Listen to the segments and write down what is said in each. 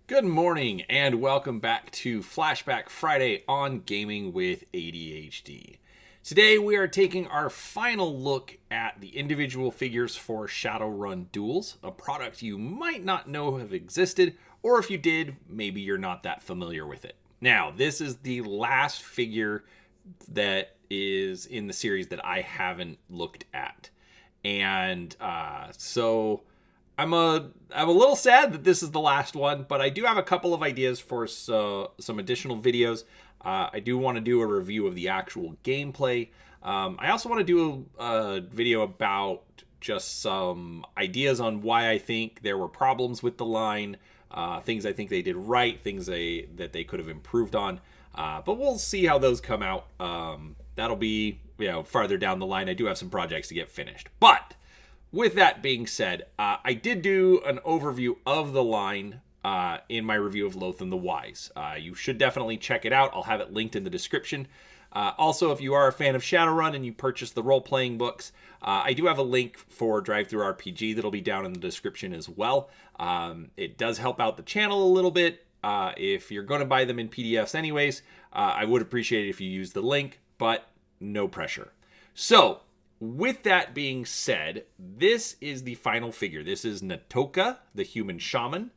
Good morning and welcome back to Flashback Friday on Gaming with ADHD. Today we are taking our final look at the individual figures for Shadowrun Duels, a product you might not know have existed, or if you did, maybe you're not that familiar with it. Now, this is the last figure that is in the series that I haven't looked at. And so I'm a little sad that this is the last one, but I do have a couple of ideas for some additional videos. I do want to do a review of the actual gameplay. I also want to do a video about just some ideas on why I think there were problems with the line, things I think they did right, things that they could have improved on. But we'll see how those come out. That'll be farther down the line. I do have some projects to get finished, but with that being said, I did do an overview of the line in my review of Lothan the Wise. You should definitely check it out. I'll have it linked in the description. Also, if you are a fan of Shadowrun and you purchased the role-playing books, I do have a link for Drive-Thru RPG that'll be down in the description as well. It does help out the channel a little bit. If you're going to buy them in PDFs anyways, I would appreciate it if you use the link, but no pressure. So, with that being said, this is the final figure. This is Natoka, the human shaman.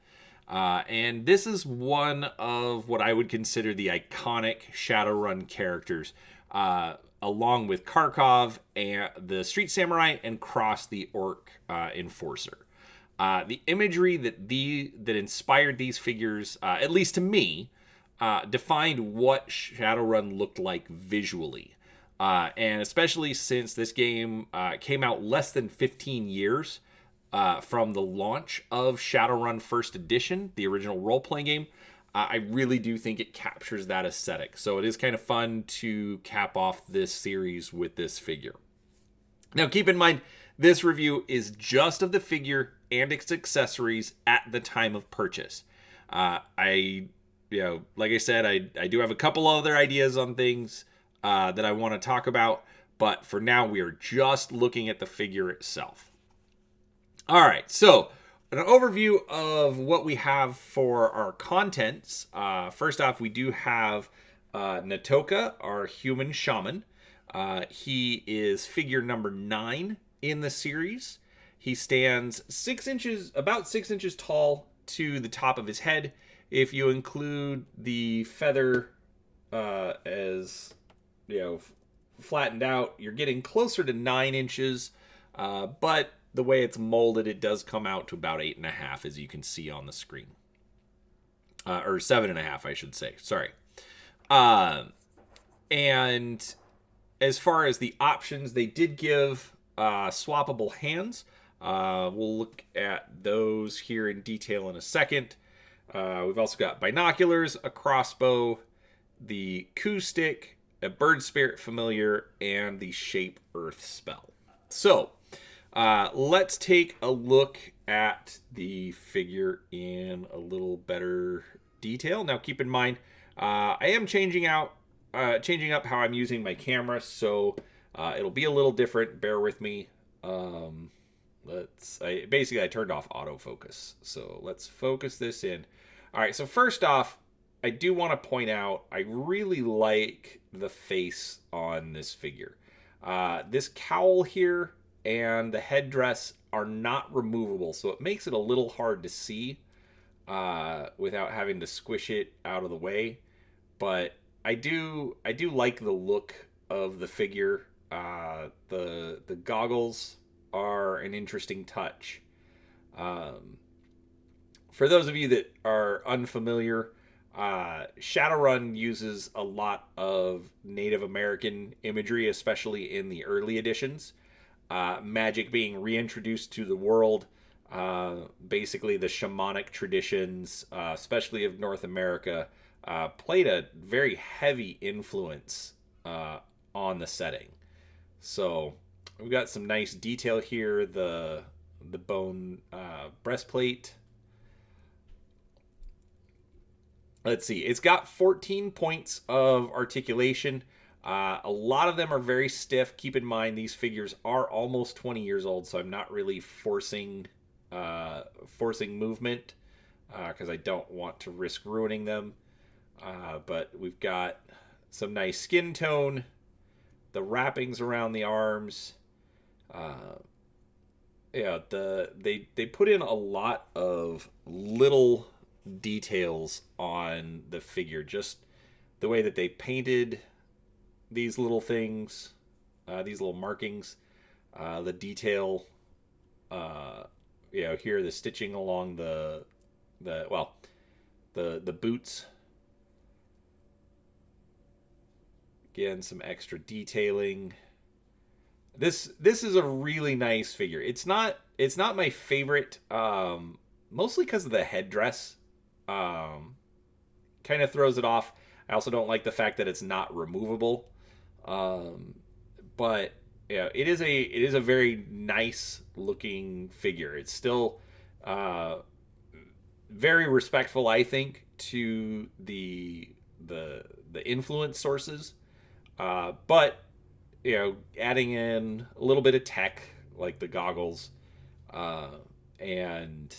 And this is one of what I would consider the iconic Shadowrun characters, along with Kharkov, and the Street Samurai, and Kross, the Orc Enforcer. The imagery that inspired these figures, at least to me, defined what Shadowrun looked like visually. And especially since this game came out less than 15 years from the launch of Shadowrun First Edition, the original role-playing game, I really do think it captures that aesthetic. So it is kind of fun to cap off this series with this figure. Now, keep in mind, this review is just of the figure and its accessories at the time of purchase. Like I said, I do have a couple other ideas on things that I want to talk about, but for now we are just looking at the figure itself. All right, so an overview of what we have for our contents. First off, we do have Natoka, our human shaman. He is figure number 9 in the series. He stands about 6 inches tall to the top of his head. If you include the feather as flattened out, you're getting closer to 9 inches, but the way it's molded, it does come out to about 8.5, as you can see on the screen, or 7.5, I should say. Sorry. And as far as the options, they did give swappable hands. We'll look at those here in detail in a second. We've also got binoculars, a crossbow, the coup stick, a bird spirit familiar, and the shape earth spell. So let's take a look at the figure in a little better detail. Now, keep in mind, I am changing up how I'm using my camera, so it'll be a little different. Bear with me. I turned off autofocus, so let's focus this in. All right, so first off, I do want to point out, I really like the face on this figure. This cowl here and the headdress are not removable, so it makes it a little hard to see without having to squish it out of the way. But I do like the look of the figure. The goggles are an interesting touch. For those of you that are unfamiliar, Shadowrun uses a lot of Native American imagery, especially in the early editions. Magic being reintroduced to the world, basically the shamanic traditions, especially of North America, played a very heavy influence on the setting. So we've got some nice detail here. The bone breastplate. Let's see. It's got 14 points of articulation. A lot of them are very stiff. Keep in mind, these figures are almost 20 years old, so I'm not really forcing movement. because I don't want to risk ruining them. But we've got some nice skin tone, the wrappings around the arms. They put in a lot of little details on the figure. Just the way that they painted these little things, these little markings, the detail. Here the stitching along the boots. Again, some extra detailing. This is a really nice figure. It's not my favorite, mostly because of the headdress. Kind of throws it off. I also don't like the fact that it's not removable. But yeah, it is a very nice looking figure. It's still very respectful, I think, to the influence sources. But adding in a little bit of tech like the goggles, and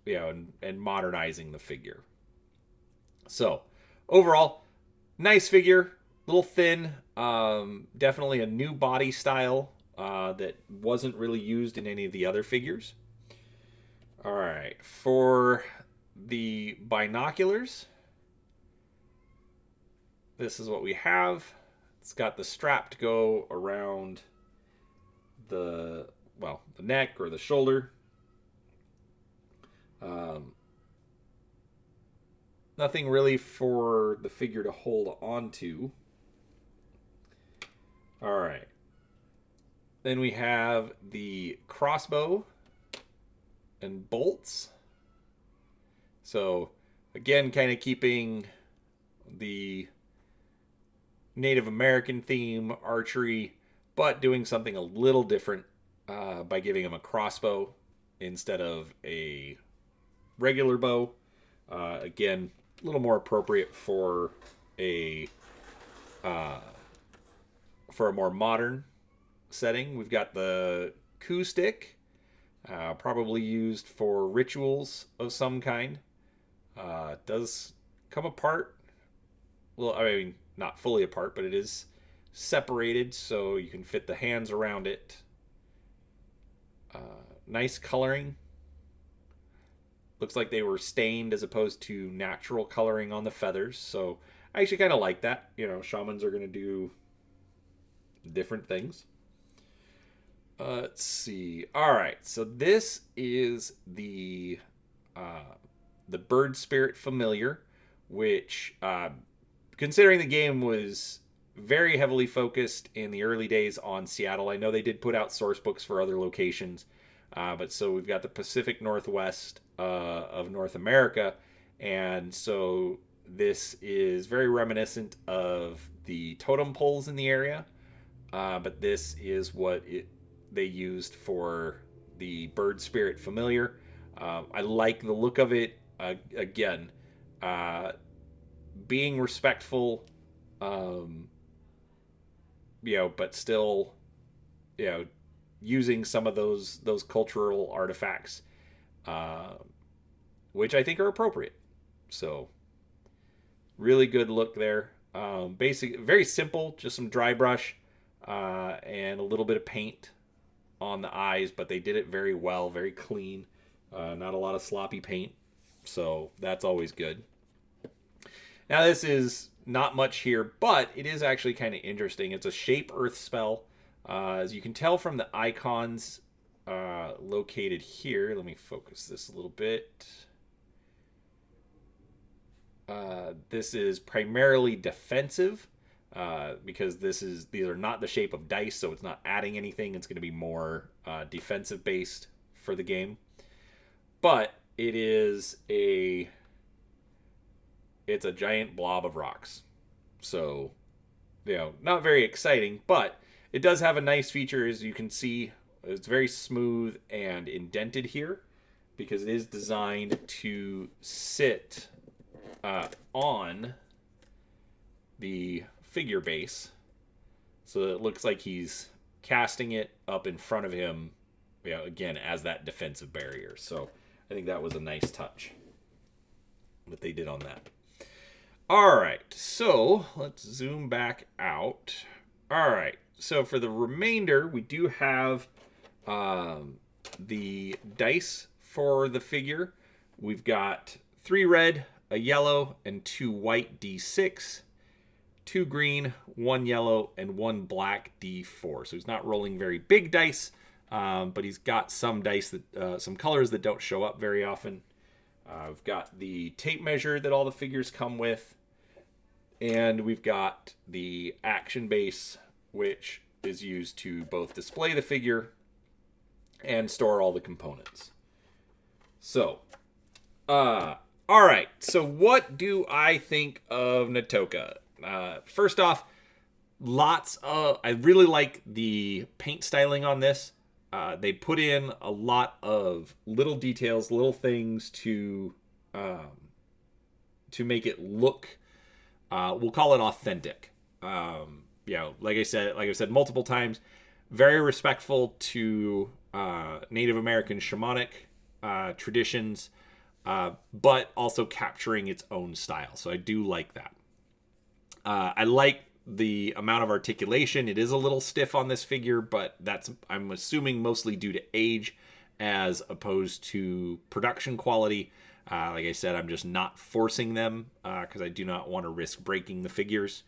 and modernizing the figure. So overall, nice figure, a little thin. Definitely a new body style that wasn't really used in any of the other figures. All right, for the binoculars, this is what we have. It's got the strap to go around the neck or the shoulder. Nothing really for the figure to hold on to. All right. Then we have the crossbow and bolts. So again, kind of keeping the Native American theme, archery, but doing something a little different by giving him a crossbow instead of a regular bow. Again, a little more appropriate for a more modern setting. We've got the coup stick, probably used for rituals of some kind. It does come apart. Well, I mean, not fully apart, but it is separated so you can fit the hands around it. Nice coloring. Looks like they were stained as opposed to natural coloring on the feathers. So I actually kind of like that. Shamans are going to do different things. Let's see. All right. So this is the bird spirit familiar, which considering the game was very heavily focused in the early days on Seattle. I know they did put out source books for other locations, but so we've got the Pacific Northwest of North America, and so this is very reminiscent of the totem poles in the area, but this is what they used for the bird spirit familiar. I like the look of it. Again, being respectful, but still, using some of those cultural artifacts, which I think are appropriate. So, really good look there. Basic, very simple, just some dry brush and a little bit of paint on the eyes, but they did it very well, very clean. Not a lot of sloppy paint, so that's always good. Now this is not much here, but it is actually kind of interesting. It's a shape earth spell. As you can tell from the icons located here, let me focus this a little bit. This is primarily defensive because these are not the shape of dice, so it's not adding anything. It's going to be more defensive based for the game. But it's a giant blob of rocks. So, not very exciting, but it does have a nice feature. As you can see, it's very smooth and indented here because it is designed to sit on the figure base. So it looks like he's casting it up in front of him, again, as that defensive barrier. So I think that was a nice touch. what they did on that. All right, so let's zoom back out. All right, so for the remainder, we do have the dice for the figure. We've got 3 red, a yellow, and 2 white D6, 2 green, 1 yellow, and 1 black D4. So he's not rolling very big dice, but he's got some dice that some colors that don't show up very often. We've got the tape measure that all the figures come with, and we've got the action base, which is used to both display the figure and store all the components. So, all right. So what do I think of Natokah? First off, I really like the paint styling on this. They put in a lot of little details, little things to make it look, we'll call it authentic. Like I said multiple times, very respectful to Native American shamanic traditions, but also capturing its own style. So I do like that. I like the amount of articulation. It is a little stiff on this figure, but that's, I'm assuming, mostly due to age as opposed to production quality. Like I said, I'm just not forcing them because I do not want to risk breaking the figures.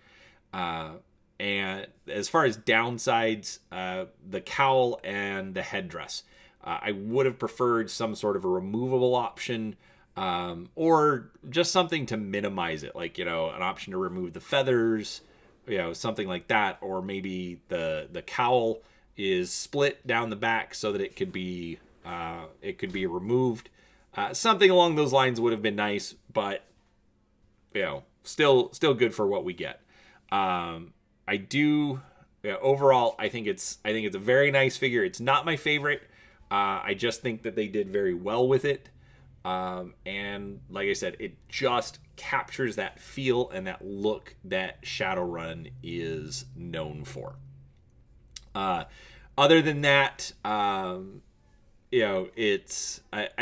And as far as downsides, the cowl and the headdress, I would have preferred some sort of a removable option, or just something to minimize it, like, an option to remove the feathers, something like that, or maybe the cowl is split down the back so that it could be removed. Something along those lines would have been nice, but still good for what we get. Overall, I think it's a very nice figure. It's not my favorite. I just think that they did very well with it. And like I said, it just captures that feel and that look that Shadowrun is known for. Other than that, I'd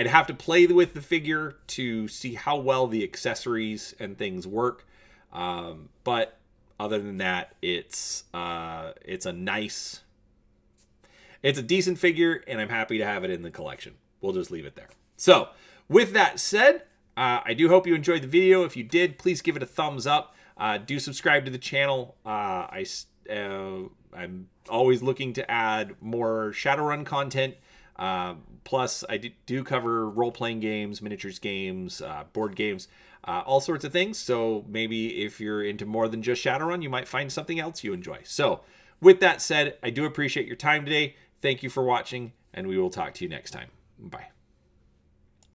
have to play with the figure to see how well the accessories and things work. But other than that, it's a decent figure, and I'm happy to have it in the collection. We'll just leave it there. So, with that said, I do hope you enjoyed the video. If you did, please give it a thumbs up. Do subscribe to the channel. I'm always looking to add more Shadowrun content. Plus, I do cover role-playing games, miniatures games, board games, all sorts of things. So maybe if you're into more than just Shadowrun, you might find something else you enjoy. So with that said, I do appreciate your time today. Thank you for watching, and we will talk to you next time. Bye.